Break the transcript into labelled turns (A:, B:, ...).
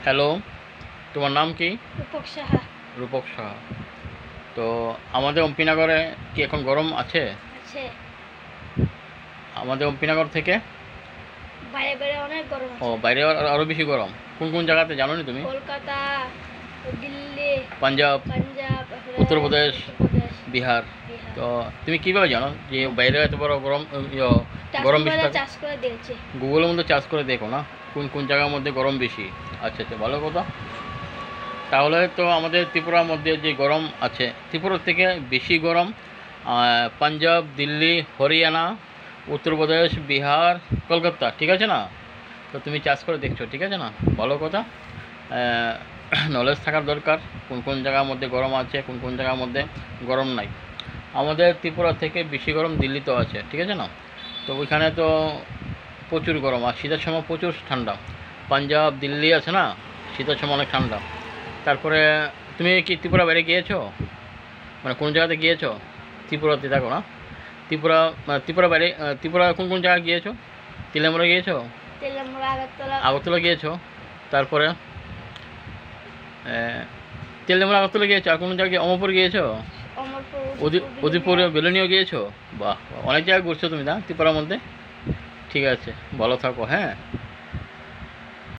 A: Hello, তোমার নাম কি?
B: রূপক সাহা।
A: রূপক সাহা। তো আমাদের অম্পিনগরে কি এখন গরম আছে?
B: আছে।
A: আমাদের অম্পিনগর থেকে
B: বাইরে বাইরে অনেক গরম আছে।
A: বাইরে আরও বেশি গরম। কোন কোন জায়গাতে জানো নি তুমি?
B: কলকাতা, দিল্লি,
A: পাঞ্জাব,
B: পাঞ্জাব,
A: উত্তরপ্রদেশ,
B: উত্তরপ্রদেশ,
A: বিহার।
B: বিহার।
A: তো তুমি কীভাবে জানো যে বাইরে এত বড় গরম গরম বেশি
B: মোবাইলে
A: থাকে?
B: চাষ করে দিয়েছে।
A: গুগলের মধ্যে চার্জ করে দেখো না কোন কোন জায়গার মধ্যে গরম বেশি। আচ্ছা আচ্ছা, ভালো কথা। তাহলে তো আমাদের ত্রিপুরার মধ্যে যে গরম আছে, ত্রিপুরার থেকে বেশি গরম পাঞ্জাব, দিল্লি, হরিয়ানা, উত্তরপ্রদেশ, বিহার, কলকাতা, ঠিক আছে না? তো তুমি চাষ করে দেখছো, ঠিক আছে না? ভালো কথা। নলেজ থাকার দরকার কোন কোন জায়গার মধ্যে গরম আছে, কোন কোন জায়গার মধ্যে গরম নাই। আমাদের ত্রিপুরা থেকে বেশি গরম দিল্লিতেও আছে, ঠিক আছে না? তো ওইখানে তো প্রচুর গরম, আর শীতের সময় প্রচুর ঠান্ডা। পাঞ্জাব, দিল্লি আছে না, শীতের সময় অনেক ঠান্ডা। তারপরে তুমি কি ত্রিপুরা বাইরে গিয়েছো? মানে কোন জায়গাতে গিয়েছো? ত্রিপুরাতে থাকো না? ত্রিপুরা বাইরে ত্রিপুরা কোন কোন জায়গায় গিয়েছো? তিলামুড়া গিয়েছো?
B: তেলামুড়া, আগরতলা।
A: আগরতলা গিয়েছো? তারপরে তেলামুড়া, আগরতলা গিয়েছো? আর কোনো জায়গায় অমরপুর গিয়েছো?
B: অমরপুর,
A: উদয়পুর, বেলুনিও গিয়েছো? বাহ, অনেক জায়গায় ঘুরছো তুমি না ত্রিপুরার মধ্যে। ঠিক আছে, ভালো থাকো, হ্যাঁ।